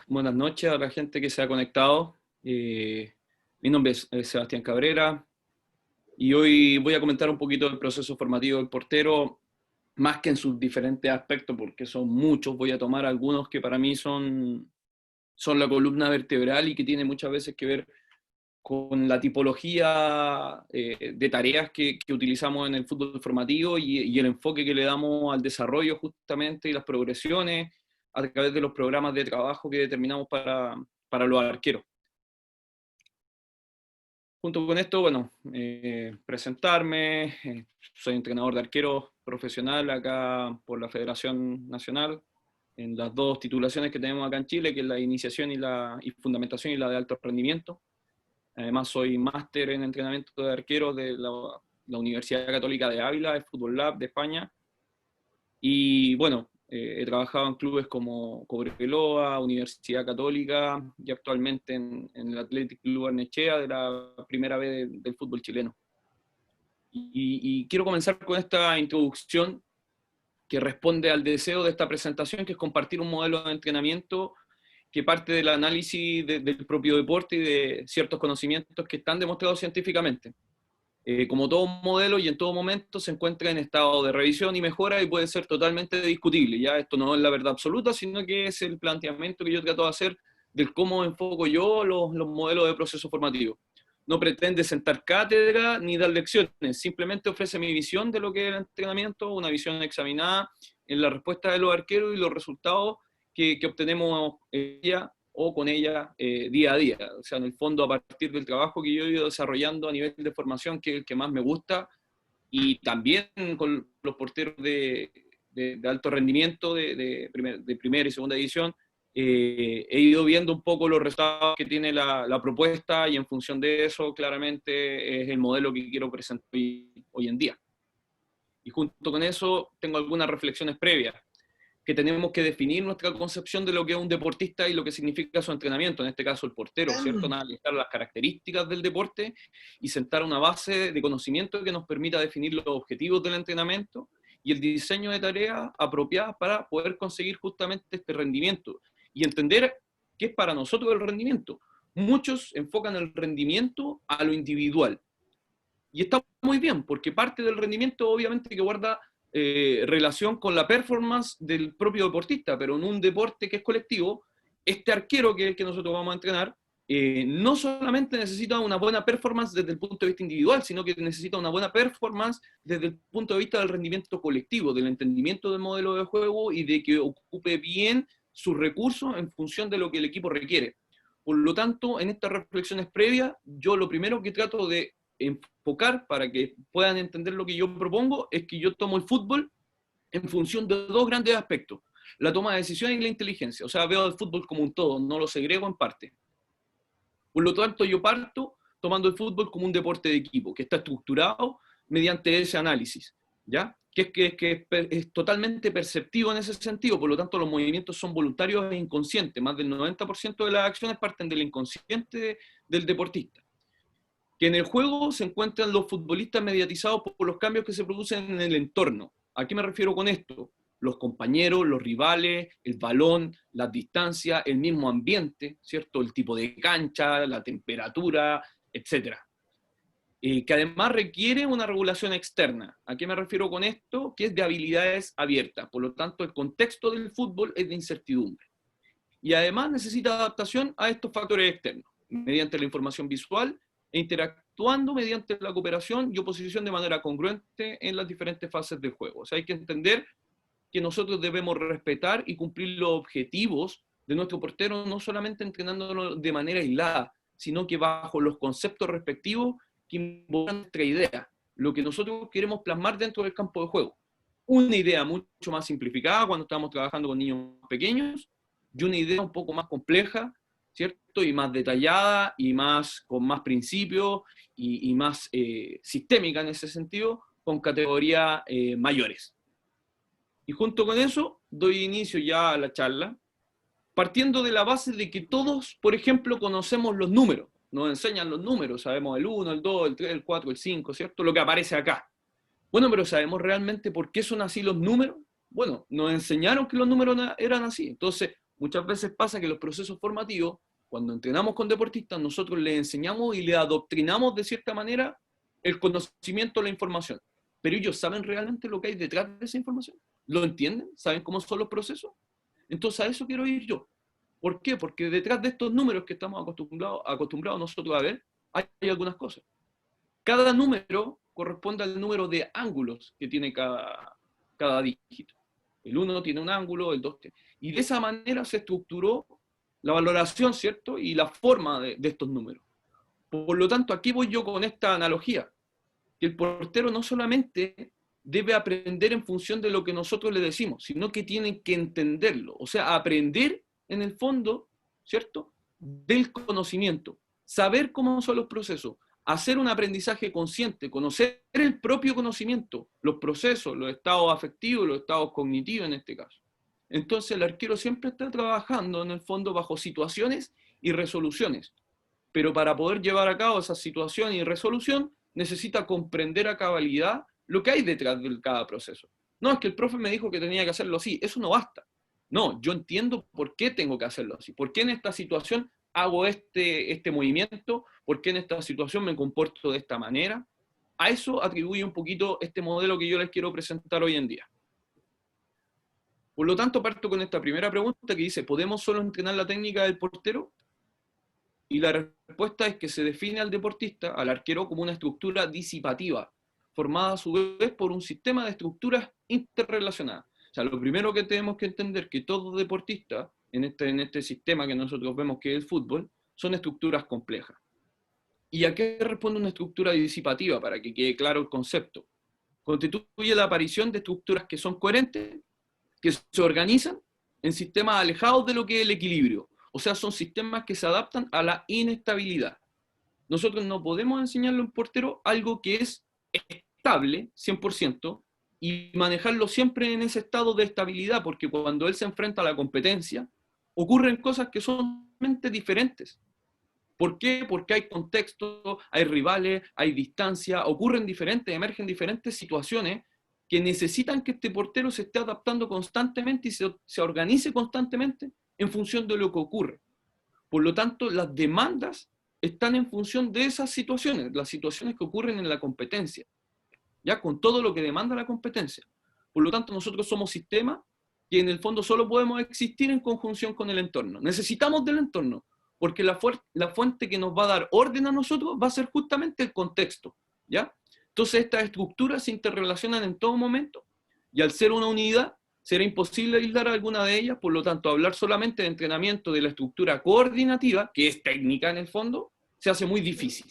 Buenas noches a la gente que se ha conectado. Mi nombre es Sebastián Cabrera y hoy voy a comentar un poquito del proceso formativo del portero, más que en sus diferentes aspectos, porque son muchos. Voy a tomar algunos que para mí son la columna vertebral y que tiene muchas veces que ver con la tipología de tareas que utilizamos en el fútbol formativo y el enfoque que le damos al desarrollo justamente y las progresiones a través de los programas de trabajo que determinamos para los arqueros. Junto con esto, bueno, presentarme, soy entrenador de arqueros profesional acá por la Federación Nacional, en las dos titulaciones que tenemos acá en Chile, que es la iniciación y fundamentación y la de alto rendimiento. Además soy máster en entrenamiento de arqueros de la Universidad Católica de Ávila, de Fútbol Lab de España. Y bueno, he trabajado en clubes como Cobreloa, Universidad Católica y actualmente en el Athletic Club Barnechea de la primera B del fútbol chileno. Y quiero comenzar con esta introducción que responde al deseo de esta presentación, que es compartir un modelo de entrenamiento que parte del análisis del propio deporte y de ciertos conocimientos que están demostrados científicamente. Como todo modelo y en todo momento se encuentra en estado de revisión y mejora y puede ser totalmente discutible. Ya esto no es la verdad absoluta, sino que es el planteamiento que yo trato de hacer del cómo enfoco yo los modelos de proceso formativo. No pretende sentar cátedra ni dar lecciones, simplemente ofrece mi visión de lo que es el entrenamiento, una visión examinada en la respuesta de los arqueros y los resultados que obtenemos ella o con ella día a día. O sea, en el fondo, a partir del trabajo que yo he ido desarrollando a nivel de formación, que es el que más me gusta, y también con los porteros de alto rendimiento de primera y segunda división, he ido viendo un poco los resultados que tiene la propuesta y en función de eso, claramente, es el modelo que quiero presentar hoy en día. Y junto con eso, tengo algunas reflexiones previas que tenemos que definir nuestra concepción de lo que es un deportista y lo que significa su entrenamiento, en este caso el portero, ¿cierto? Analizar las características del deporte y sentar una base de conocimiento que nos permita definir los objetivos del entrenamiento y el diseño de tareas apropiadas para poder conseguir justamente este rendimiento y entender qué es para nosotros el rendimiento. Muchos enfocan el rendimiento a lo individual, y está muy bien, porque parte del rendimiento obviamente que guarda relación con la performance del propio deportista, pero en un deporte que es colectivo, este arquero que es el que nosotros vamos a entrenar, no solamente necesita una buena performance desde el punto de vista individual, sino que necesita una buena performance desde el punto de vista del rendimiento colectivo, del entendimiento del modelo de juego y de que ocupe bien sus recursos en función de lo que el equipo requiere. Por lo tanto, en estas reflexiones previas, yo lo primero que trato de enfocar para que puedan entender lo que yo propongo es que yo tomo el fútbol en función de dos grandes aspectos: la toma de decisiones y la inteligencia. O sea, veo el fútbol como un todo, no lo segrego en parte. Por lo tanto, yo parto tomando el fútbol como un deporte de equipo, que está estructurado mediante ese análisis, ¿ya? Que es totalmente perceptivo en ese sentido, por lo tanto los movimientos son voluntarios e inconscientes, más del 90% de las acciones parten del inconsciente del deportista. Que en el juego se encuentran los futbolistas mediatizados por los cambios que se producen en el entorno. ¿A qué me refiero con esto? Los compañeros, los rivales, el balón, las distancias, el mismo ambiente, ¿cierto? El tipo de cancha, la temperatura, etc. Que además requiere una regulación externa. ¿A qué me refiero con esto? Que es de habilidades abiertas. Por lo tanto, el contexto del fútbol es de incertidumbre. Y además necesita adaptación a estos factores externos, mediante la información visual e interactuando mediante la cooperación y oposición de manera congruente en las diferentes fases del juego. O sea, hay que entender que nosotros debemos respetar y cumplir los objetivos de nuestro portero, no solamente entrenándolo de manera aislada, sino que bajo los conceptos respectivos que involucran nuestra idea, lo que nosotros queremos plasmar dentro del campo de juego. Una idea mucho más simplificada cuando estamos trabajando con niños pequeños, y una idea un poco más compleja, ¿cierto? Y más detallada, y con más principios, y más sistémica en ese sentido, con categorías mayores. Y junto con eso, doy inicio ya a la charla, partiendo de la base de que todos, por ejemplo, conocemos los números, nos enseñan los números, sabemos el 1, el 2, el 3, el 4, el 5, ¿cierto? Lo que aparece acá. Bueno, pero ¿sabemos realmente por qué son así los números? Bueno, nos enseñaron que los números eran así. Entonces, muchas veces pasa que los procesos formativos, cuando entrenamos con deportistas, nosotros les enseñamos y les adoctrinamos de cierta manera el conocimiento, la información. Pero ellos saben realmente lo que hay detrás de esa información. ¿Lo entienden? ¿Saben cómo son los procesos? Entonces a eso quiero ir yo. ¿Por qué? Porque detrás de estos números que estamos acostumbrados nosotros a ver, hay algunas cosas. Cada número corresponde al número de ángulos que tiene cada dígito. El 1 tiene un ángulo, el 2 tiene. Y de esa manera se estructuró la valoración, ¿cierto? Y la forma de estos números. Por lo tanto, aquí voy yo con esta analogía, que el portero no solamente debe aprender en función de lo que nosotros le decimos, sino que tiene que entenderlo, o sea, aprender en el fondo, ¿cierto?, del conocimiento, saber cómo son los procesos, hacer un aprendizaje consciente, conocer el propio conocimiento, los procesos, los estados afectivos, los estados cognitivos en este caso. Entonces el arquero siempre está trabajando en el fondo bajo situaciones y resoluciones, pero para poder llevar a cabo esa situación y resolución necesita comprender a cabalidad lo que hay detrás de cada proceso. No, es que el profe me dijo que tenía que hacerlo así, eso no basta. No, yo entiendo por qué tengo que hacerlo así, por qué en esta situación hago este movimiento, por qué en esta situación me comporto de esta manera. A eso atribuye un poquito este modelo que yo les quiero presentar hoy en día. Por lo tanto, parto con esta primera pregunta que dice, ¿podemos solo entrenar la técnica del portero? Y la respuesta es que se define al deportista, al arquero, como una estructura disipativa, formada a su vez por un sistema de estructuras interrelacionadas. O sea, lo primero que tenemos que entender es que todo deportista, en este sistema que nosotros vemos que es el fútbol, son estructuras complejas. ¿Y a qué responde una estructura disipativa? Para que quede claro el concepto. Constituye la aparición de estructuras que son coherentes, que se organizan en sistemas alejados de lo que es el equilibrio. O sea, son sistemas que se adaptan a la inestabilidad. Nosotros no podemos enseñarle a un portero algo que es estable, 100%, y manejarlo siempre en ese estado de estabilidad, porque cuando él se enfrenta a la competencia, ocurren cosas que son diferentes. ¿Por qué? Porque hay contexto, hay rivales, hay distancia, emergen diferentes situaciones que necesitan que este portero se esté adaptando constantemente y se organice constantemente en función de lo que ocurre. Por lo tanto, las demandas están en función de esas situaciones, las situaciones que ocurren en la competencia, ya con todo lo que demanda la competencia. Por lo tanto, nosotros somos sistemas que en el fondo solo podemos existir en conjunción con el entorno. Necesitamos del entorno, porque la fuente que nos va a dar orden a nosotros va a ser justamente el contexto, ¿ya? Entonces estas estructuras se interrelacionan en todo momento, y al ser una unidad, será imposible aislar alguna de ellas, por lo tanto, hablar solamente de entrenamiento de la estructura coordinativa, que es técnica en el fondo, se hace muy difícil.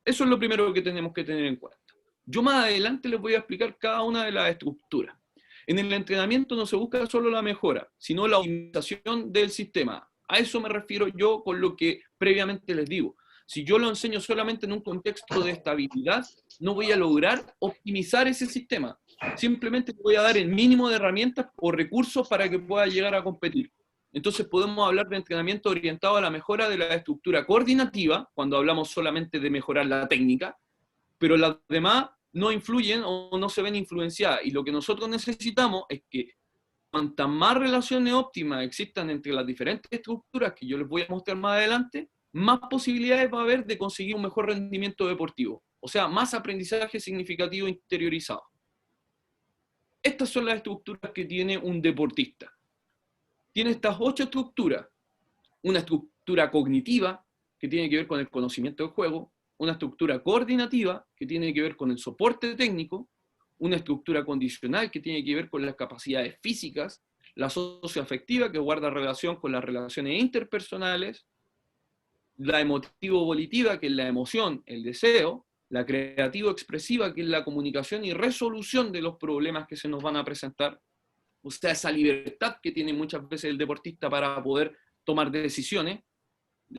Eso es lo primero que tenemos que tener en cuenta. Yo más adelante les voy a explicar cada una de las estructuras. En el entrenamiento no se busca solo la mejora, sino la optimización del sistema. A eso me refiero yo con lo que previamente les digo. Si yo lo enseño solamente en un contexto de estabilidad, no voy a lograr optimizar ese sistema. Simplemente voy a dar el mínimo de herramientas o recursos para que pueda llegar a competir. Entonces podemos hablar de entrenamiento orientado a la mejora de la estructura coordinativa, cuando hablamos solamente de mejorar la técnica, pero las demás no influyen o no se ven influenciadas. Y lo que nosotros necesitamos es que cuantas más relaciones óptimas existan entre las diferentes estructuras que yo les voy a mostrar más adelante, más posibilidades va a haber de conseguir un mejor rendimiento deportivo. O sea, más aprendizaje significativo interiorizado. Estas son las estructuras que tiene un deportista. Tiene estas 8 estructuras. Una estructura cognitiva, que tiene que ver con el conocimiento del juego, una estructura coordinativa, que tiene que ver con el soporte técnico, una estructura condicional, que tiene que ver con las capacidades físicas, la socioafectiva, que guarda relación con las relaciones interpersonales, la emotivo-volitiva, que es la emoción, el deseo, la creativo-expresiva, que es la comunicación y resolución de los problemas que se nos van a presentar, o sea, esa libertad que tiene muchas veces el deportista para poder tomar decisiones,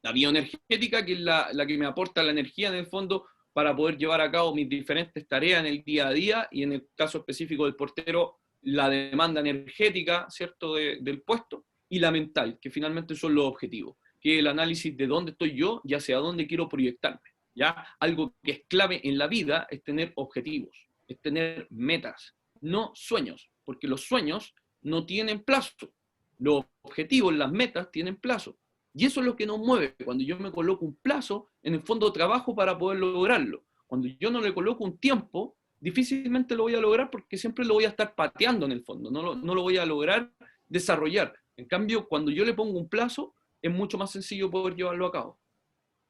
la bioenergética, que es la que me aporta la energía en el fondo para poder llevar a cabo mis diferentes tareas en el día a día, y en el caso específico del portero, la demanda energética, ¿cierto?, del puesto, y la mental, que finalmente son los objetivos, que es el análisis de dónde estoy yo y hacia dónde quiero proyectarme, ¿ya? Algo que es clave en la vida es tener objetivos, es tener metas, no sueños, porque los sueños no tienen plazo. Los objetivos, las metas, tienen plazo. Y eso es lo que nos mueve. Cuando yo me coloco un plazo, en el fondo trabajo para poder lograrlo. Cuando yo no le coloco un tiempo, difícilmente lo voy a lograr porque siempre lo voy a estar pateando en el fondo. No lo voy a lograr desarrollar. En cambio, cuando yo le pongo un plazo, es mucho más sencillo poder llevarlo a cabo.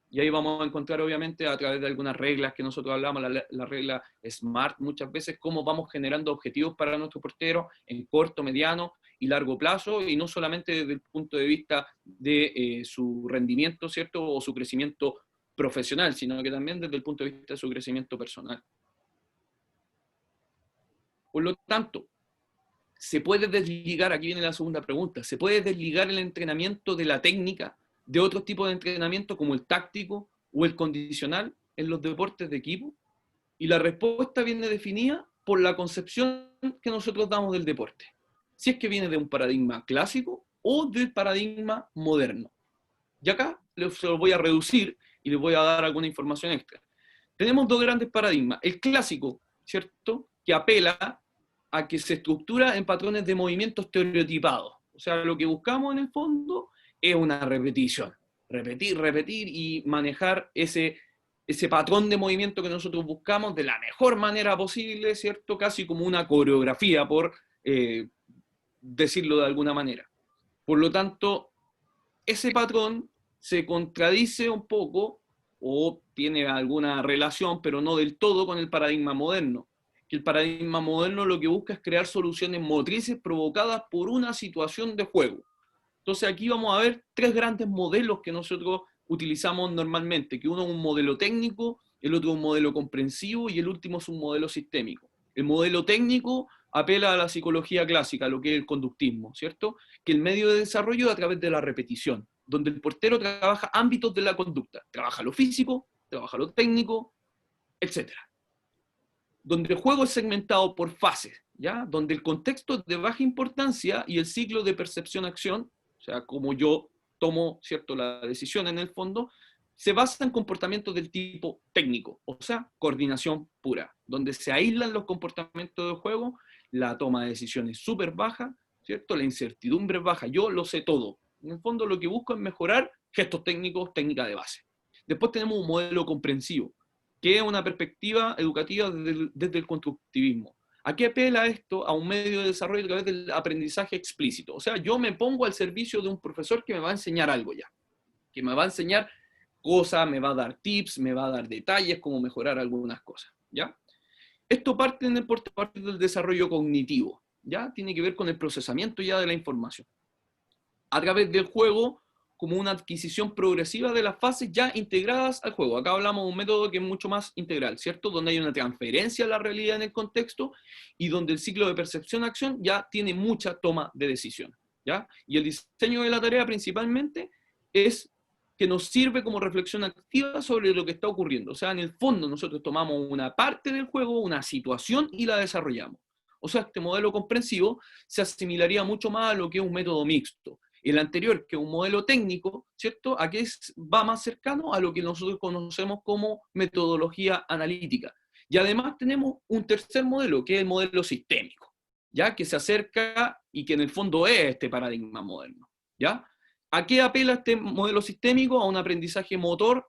Y ahí vamos a encontrar, obviamente, a través de algunas reglas que nosotros hablamos, la regla SMART, muchas veces, cómo vamos generando objetivos para nuestro portero en corto, mediano y largo plazo, y no solamente desde el punto de vista de su rendimiento, ¿cierto?, o su crecimiento profesional, sino que también desde el punto de vista de su crecimiento personal. Por lo tanto, se puede desligar, aquí viene la segunda pregunta, ¿se puede desligar el entrenamiento de la técnica de otro tipo de entrenamiento como el táctico o el condicional en los deportes de equipo? Y la respuesta viene definida por la concepción que nosotros damos del deporte. Si es que viene de un paradigma clásico o del paradigma moderno. Y acá se los voy a reducir y les voy a dar alguna información extra. Tenemos dos grandes paradigmas. El clásico, ¿cierto?, que apela a que se estructura en patrones de movimiento estereotipados. O sea, lo que buscamos en el fondo es una repetición. Repetir, repetir y manejar ese patrón de movimiento que nosotros buscamos de la mejor manera posible, ¿cierto? Casi como una coreografía, por decirlo de alguna manera. Por lo tanto, ese patrón se contradice un poco o tiene alguna relación, pero no del todo, con el paradigma moderno. Que el paradigma moderno lo que busca es crear soluciones motrices provocadas por una situación de juego. Entonces aquí vamos a ver tres grandes modelos que nosotros utilizamos normalmente, que uno es un modelo técnico, el otro es un modelo comprensivo y el último es un modelo sistémico. El modelo técnico apela a la psicología clásica, a lo que es el conductismo, ¿cierto? Que el medio de desarrollo es a través de la repetición, donde el portero trabaja ámbitos de la conducta, trabaja lo físico, trabaja lo técnico, etc. Donde el juego es segmentado por fases, ¿ya? Donde el contexto es de baja importancia y el ciclo de percepción-acción, o sea, como yo tomo, ¿cierto?, la decisión en el fondo, se basa en comportamientos del tipo técnico, o sea, coordinación pura, donde se aíslan los comportamientos de juego, la toma de decisiones súper baja, ¿cierto? La incertidumbre es baja, yo lo sé todo. En el fondo lo que busco es mejorar gestos técnicos, técnica de base. Después tenemos un modelo comprensivo, que es una perspectiva educativa desde el constructivismo. ¿A qué apela esto? A un medio de desarrollo a través del aprendizaje explícito. O sea, yo me pongo al servicio de un profesor que me va a enseñar algo ya, que me va a enseñar cosas, me va a dar tips, me va a dar detalles, cómo mejorar algunas cosas, ¿ya? Esto parte del desarrollo cognitivo, ¿ya? Tiene que ver con el procesamiento ya de la información. A través del juego, como una adquisición progresiva de las fases ya integradas al juego. Acá hablamos de un método que es mucho más integral, ¿cierto? Donde hay una transferencia a la realidad en el contexto y donde el ciclo de percepción-acción ya tiene mucha toma de decisión, ¿ya? Y el diseño de la tarea principalmente es que nos sirve como reflexión activa sobre lo que está ocurriendo. O sea, en el fondo nosotros tomamos una parte del juego, una situación, y la desarrollamos. O sea, este modelo comprensivo se asimilaría mucho más a lo que es un método mixto. El anterior, que es un modelo técnico, ¿cierto? Aquí va más cercano a lo que nosotros conocemos como metodología analítica. Y además tenemos un tercer modelo, que es el modelo sistémico, ¿ya? Que se acerca y que en el fondo es este paradigma moderno, ¿ya? ¿A qué apela este modelo sistémico? A un aprendizaje motor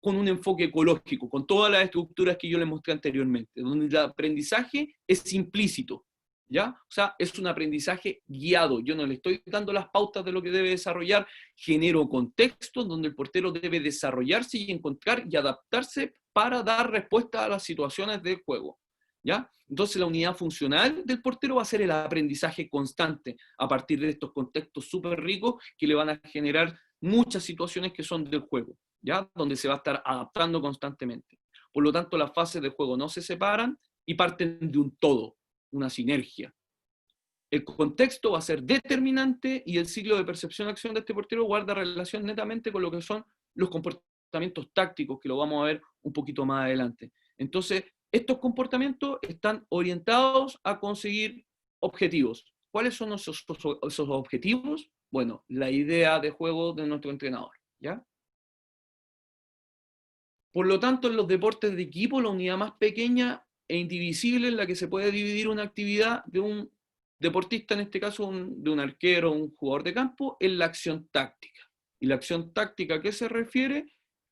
con un enfoque ecológico, con todas las estructuras que yo les mostré anteriormente, donde el aprendizaje es implícito, ¿ya? O sea, es un aprendizaje guiado. Yo no le estoy dando las pautas de lo que debe desarrollar, genero contextos donde el portero debe desarrollarse y encontrar y adaptarse para dar respuesta a las situaciones del juego, ¿ya? Entonces la unidad funcional del portero va a ser el aprendizaje constante a partir de estos contextos súper ricos que le van a generar muchas situaciones que son del juego, ¿ya? Donde se va a estar adaptando constantemente. Por lo tanto, las fases del juego no se separan y parten de un todo, una sinergia. El contexto va a ser determinante y el ciclo de percepción-acción de este portero guarda relación netamente con lo que son los comportamientos tácticos, que lo vamos a ver un poquito más adelante. Entonces, estos comportamientos están orientados a conseguir objetivos. ¿Cuáles son esos objetivos? Bueno, la idea de juego de nuestro entrenador, ¿ya? Por lo tanto, en los deportes de equipo, la unidad más pequeña e indivisible en la que se puede dividir una actividad de un deportista, en este caso de un arquero, un jugador de campo, es la acción táctica. Y la acción táctica, ¿a qué se refiere?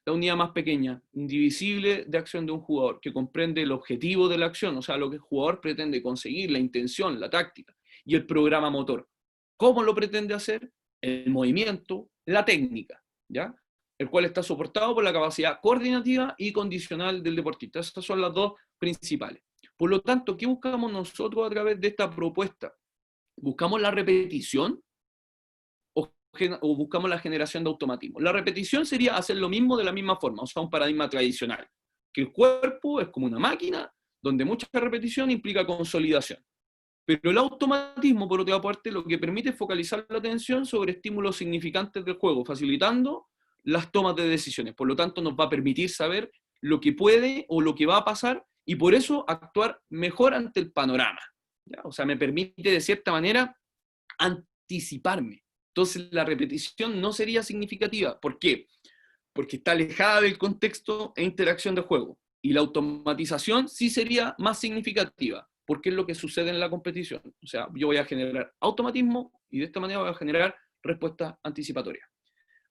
La unidad más pequeña, indivisible de acción de un jugador, que comprende el objetivo de la acción, o sea, lo que el jugador pretende conseguir, la intención, la táctica, y el programa motor. ¿Cómo lo pretende hacer? El movimiento, la técnica, ¿ya? El cual está soportado por la capacidad coordinativa y condicional del deportista. Esas son las dos principales. Por lo tanto, ¿qué buscamos nosotros a través de esta propuesta? ¿Buscamos la repetición o buscamos la generación de automatismo? La repetición sería hacer lo mismo de la misma forma, o sea, un paradigma tradicional, que el cuerpo es como una máquina donde mucha repetición implica consolidación. Pero el automatismo, por otra parte, lo que permite es focalizar la atención sobre estímulos significantes del juego, facilitando las tomas de decisiones. Por lo tanto, nos va a permitir saber lo que puede o lo que va a pasar y por eso actuar mejor ante el panorama. ¿Ya? O sea, me permite de cierta manera anticiparme. Entonces, la repetición no sería significativa. ¿Por qué? Porque está alejada del contexto e interacción del juego. Y la automatización sí sería más significativa, porque es lo que sucede en la competición. O sea, yo voy a generar automatismo y de esta manera voy a generar respuestas anticipatorias.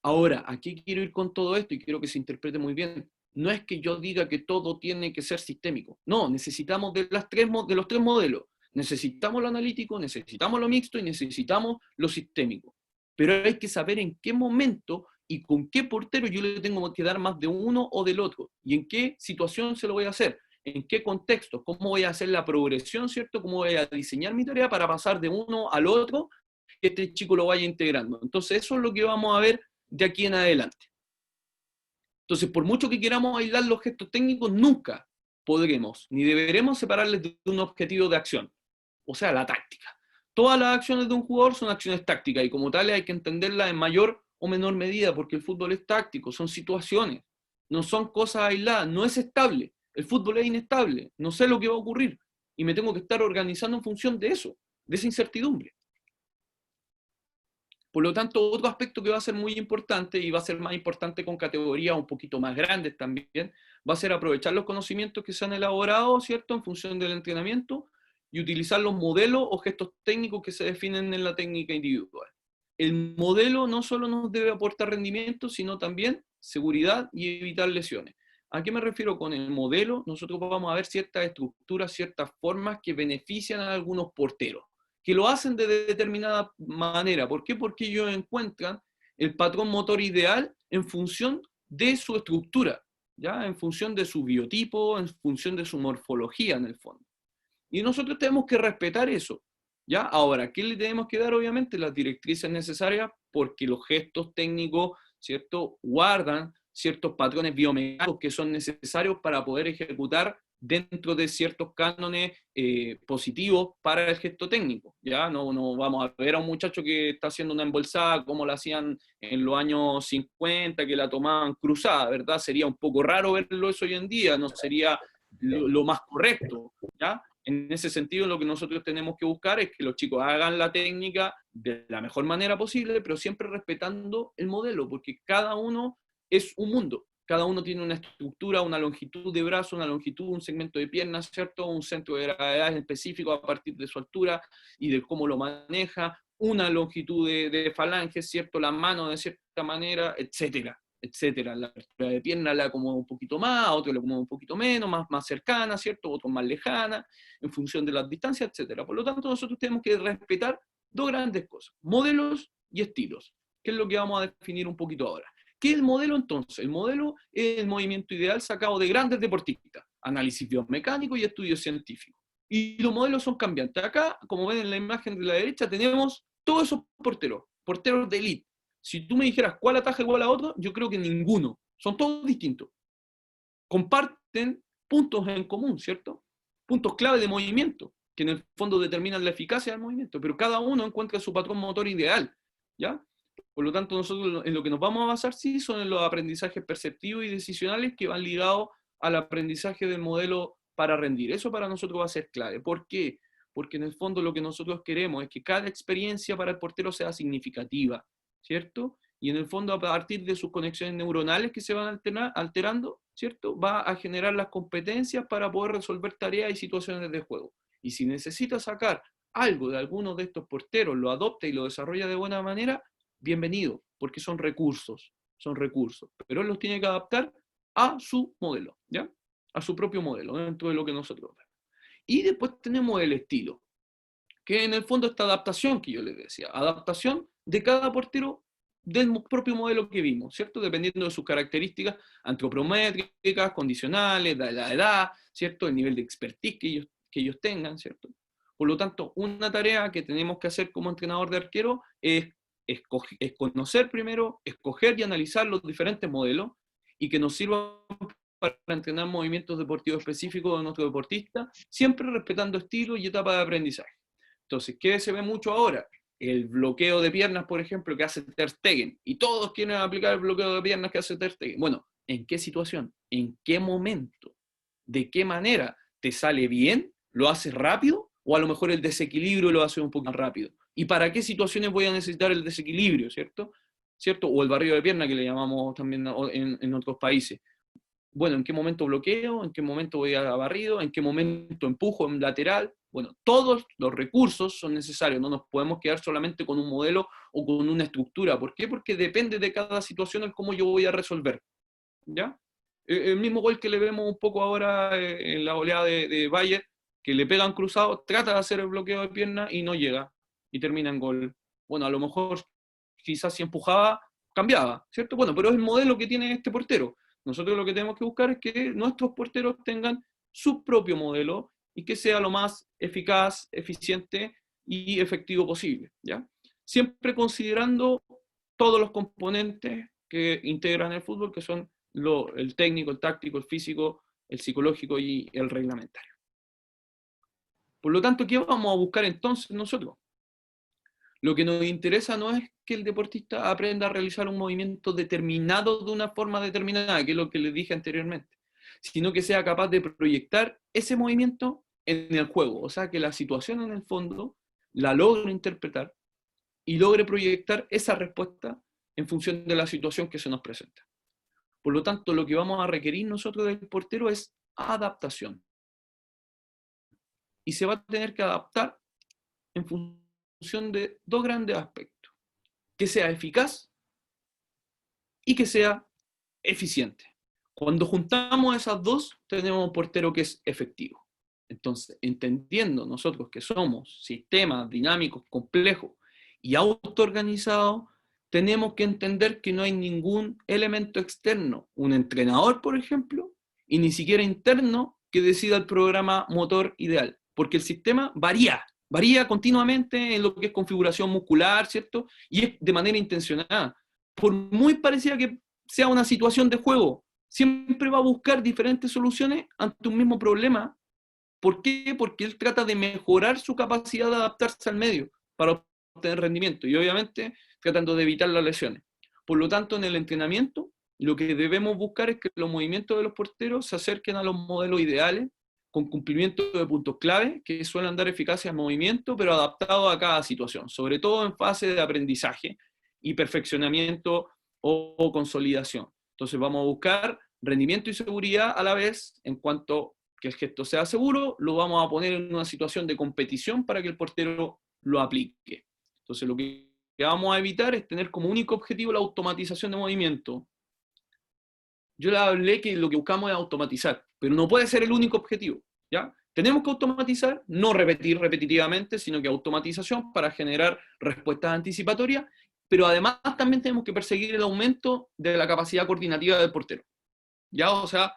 Ahora, aquí quiero ir con todo esto y quiero que se interprete muy bien. No es que yo diga que todo tiene que ser sistémico. No, necesitamos de los tres modelos. Necesitamos lo analítico, necesitamos lo mixto y necesitamos lo sistémico. Pero hay que saber en qué momento y con qué portero yo le tengo que dar más de uno o del otro. Y en qué situación se lo voy a hacer. En qué contexto. Cómo voy a hacer la progresión, ¿cierto? Cómo voy a diseñar mi tarea para pasar de uno al otro, que este chico lo vaya integrando. Entonces eso es lo que vamos a ver de aquí en adelante. Entonces, por mucho que queramos aislar los gestos técnicos, nunca podremos ni deberemos separarles de un objetivo de acción, o sea, la táctica. Todas las acciones de un jugador son acciones tácticas y como tales hay que entenderlas en mayor o menor medida porque el fútbol es táctico, son situaciones, no son cosas aisladas, no es estable. El fútbol es inestable, no sé lo que va a ocurrir y me tengo que estar organizando en función de eso, de esa incertidumbre. Por lo tanto, otro aspecto que va a ser muy importante y va a ser más importante con categorías un poquito más grandes también, va a ser aprovechar los conocimientos que se han elaborado, ¿cierto?, en función del entrenamiento y utilizar los modelos o gestos técnicos que se definen en la técnica individual. El modelo no solo nos debe aportar rendimiento, sino también seguridad y evitar lesiones. ¿A qué me refiero con el modelo? Nosotros vamos a ver ciertas estructuras, ciertas formas que benefician a algunos porteros que lo hacen de determinada manera. ¿Por qué? Porque ellos encuentran el patrón motor ideal en función de su estructura, ¿ya? En función de su biotipo, en función de su morfología en el fondo. Y nosotros tenemos que respetar eso, ¿ya? Ahora, ¿qué le tenemos que dar? Obviamente las directrices necesarias porque los gestos técnicos, ¿cierto?, guardan ciertos patrones biomecánicos que son necesarios para poder ejecutar dentro de ciertos cánones positivos para el gesto técnico. ¿Ya? No vamos a ver a un muchacho que está haciendo una embolsada como la hacían en los años 50, que la tomaban cruzada, ¿verdad? Sería un poco raro verlo eso hoy en día, no sería lo más correcto. ¿Ya? En ese sentido, lo que nosotros tenemos que buscar es que los chicos hagan la técnica de la mejor manera posible, pero siempre respetando el modelo, porque cada uno es un mundo. Cada uno tiene una estructura, una longitud de brazo, una longitud, un segmento de pierna, ¿cierto? Un centro de gravedad específico a partir de su altura y de cómo lo maneja, una longitud de falange, ¿cierto? La mano de cierta manera, etcétera, etcétera. La altura de pierna la acomoda un poquito más, a otro le acomoda un poquito menos, más cercana, ¿cierto? Otro más lejana, en función de las distancias, etcétera. Por lo tanto, nosotros tenemos que respetar dos grandes cosas, modelos y estilos, que es lo que vamos a definir un poquito ahora. ¿Qué es el modelo entonces? El modelo es el movimiento ideal sacado de grandes deportistas, análisis biomecánico y estudios científicos. Y los modelos son cambiantes. Acá, como ven en la imagen de la derecha, tenemos todos esos porteros, porteros de élite. Si tú me dijeras cuál ataja igual a otro, yo creo que ninguno. Son todos distintos. Comparten puntos en común, ¿cierto? Puntos clave de movimiento, que en el fondo determinan la eficacia del movimiento, pero cada uno encuentra su patrón motor ideal, ¿ya? Por lo tanto, nosotros en lo que nos vamos a basar, sí, son en los aprendizajes perceptivos y decisionales que van ligados al aprendizaje del modelo para rendir. Eso para nosotros va a ser clave. ¿Por qué? Porque en el fondo lo que nosotros queremos es que cada experiencia para el portero sea significativa, ¿cierto? Y en el fondo a partir de sus conexiones neuronales que se van alterando, ¿cierto? Va a generar las competencias para poder resolver tareas y situaciones de juego. Y si necesita sacar algo de alguno de estos porteros lo adopta y lo desarrolla de buena manera, bienvenido, porque son recursos, pero él los tiene que adaptar a su modelo, ¿ya? A su propio modelo, dentro de lo que nosotros vemos. Y después tenemos el estilo, que en el fondo esta adaptación que yo les decía, adaptación de cada portero del propio modelo que vimos, ¿cierto? Dependiendo de sus características antropométricas, condicionales, de la edad, ¿cierto? El nivel de expertise que ellos tengan, ¿cierto? Por lo tanto, una tarea que tenemos que hacer como entrenador de arquero es conocer primero, escoger y analizar los diferentes modelos y que nos sirvan para entrenar movimientos deportivos específicos de nuestro deportista, siempre respetando estilos y etapas de aprendizaje. Entonces, ¿qué se ve mucho ahora? El bloqueo de piernas, por ejemplo, que hace Ter Stegen. Y todos quieren aplicar el bloqueo de piernas que hace Ter Stegen. Bueno, ¿en qué situación? ¿En qué momento? ¿De qué manera? ¿Te sale bien? ¿Lo haces rápido? ¿O a lo mejor el desequilibrio lo hace un poco más rápido? ¿Y para qué situaciones voy a necesitar el desequilibrio, cierto? ¿Cierto? O el barrido de pierna, que le llamamos también en otros países. Bueno, ¿en qué momento bloqueo? ¿En qué momento voy a barrido? ¿En qué momento empujo en lateral? Bueno, todos los recursos son necesarios, no nos podemos quedar solamente con un modelo o con una estructura. ¿Por qué? Porque depende de cada situación el cómo yo voy a resolver, ¿ya? El mismo gol que le vemos un poco ahora en la oleada de Bayern, que le pegan cruzado, trata de hacer el bloqueo de pierna y no llega, y termina en gol. Bueno, a lo mejor quizás si empujaba, cambiaba, ¿cierto? Bueno, pero es el modelo que tiene este portero. Nosotros lo que tenemos que buscar es que nuestros porteros tengan su propio modelo y que sea lo más eficaz, eficiente y efectivo posible, ¿ya? Siempre considerando todos los componentes que integran el fútbol, que son el técnico, el táctico, el físico, el psicológico y el reglamentario. Por lo tanto, ¿qué vamos a buscar entonces nosotros? Lo que nos interesa no es que el deportista aprenda a realizar un movimiento determinado de una forma determinada, que es lo que les dije anteriormente, sino que sea capaz de proyectar ese movimiento en el juego, o sea, que la situación en el fondo la logre interpretar y logre proyectar esa respuesta en función de la situación que se nos presenta. Por lo tanto, lo que vamos a requerir nosotros del portero es adaptación. Y se va a tener que adaptar en función de dos grandes aspectos: que sea eficaz y que sea eficiente. Cuando juntamos esas dos, tenemos un portero que es efectivo. Entonces, entendiendo nosotros que somos sistemas dinámicos, complejos y autoorganizados, tenemos que entender que no hay ningún elemento externo, un entrenador, por ejemplo, y ni siquiera interno, que decida el programa motor ideal, porque el sistema varía continuamente en lo que es configuración muscular, ¿cierto? Y es de manera intencionada. Por muy parecida que sea una situación de juego, siempre va a buscar diferentes soluciones ante un mismo problema. ¿Por qué? Porque él trata de mejorar su capacidad de adaptarse al medio para obtener rendimiento y obviamente tratando de evitar las lesiones. Por lo tanto, en el entrenamiento, lo que debemos buscar es que los movimientos de los porteros se acerquen a los modelos ideales, con cumplimiento de puntos clave que suelen dar eficacia al movimiento, pero adaptado a cada situación, sobre todo en fase de aprendizaje y perfeccionamiento o consolidación. Entonces vamos a buscar rendimiento y seguridad a la vez en cuanto que el gesto sea seguro, lo vamos a poner en una situación de competición para que el portero lo aplique. Entonces lo que vamos a evitar es tener como único objetivo la automatización de movimiento. Yo le hablé que lo que buscamos es automatizar, pero no puede ser el único objetivo, ¿ya? Tenemos que automatizar, no repetir repetitivamente, sino que automatización para generar respuestas anticipatorias, pero además también tenemos que perseguir el aumento de la capacidad coordinativa del portero, ¿ya? O sea,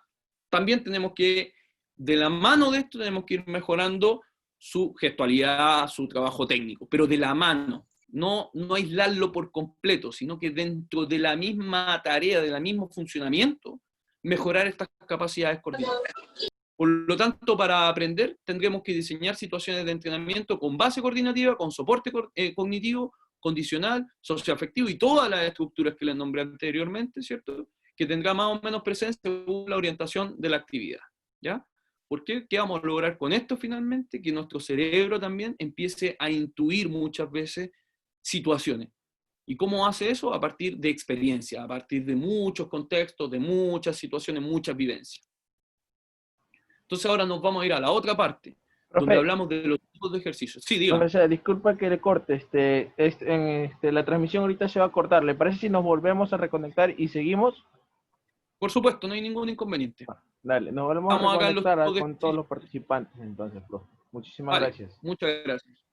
también tenemos que, de la mano de esto, tenemos que ir mejorando su gestualidad, su trabajo técnico, pero de la mano, no aislarlo por completo, sino que dentro de la misma tarea, del mismo funcionamiento, mejorar estas capacidades coordinativas. Por lo tanto, para aprender, tendremos que diseñar situaciones de entrenamiento con base coordinativa, con soporte cognitivo, condicional, socioafectivo y todas las estructuras que les nombré anteriormente, ¿cierto? Que tendrá más o menos presencia según la orientación de la actividad, ¿ya? ¿Por qué? ¿Qué vamos a lograr con esto finalmente? Que nuestro cerebro también empiece a intuir muchas veces situaciones. ¿Y cómo hace eso? A partir de experiencia, a partir de muchos contextos, de muchas situaciones, muchas vivencias. Entonces ahora nos vamos a ir a la otra parte, donde Profe, hablamos de los tipos de ejercicios. Sí, dígame. Profesor, disculpa que le corte, la transmisión ahorita se va a cortar. ¿Le parece si nos volvemos a reconectar y seguimos? Por supuesto, no hay ningún inconveniente. Dale, nos volvemos a Estamos acá en los reconectar tipos de con todos ejercicios. los participantes entonces, profe. Muchísimas Vale, gracias. muchas gracias.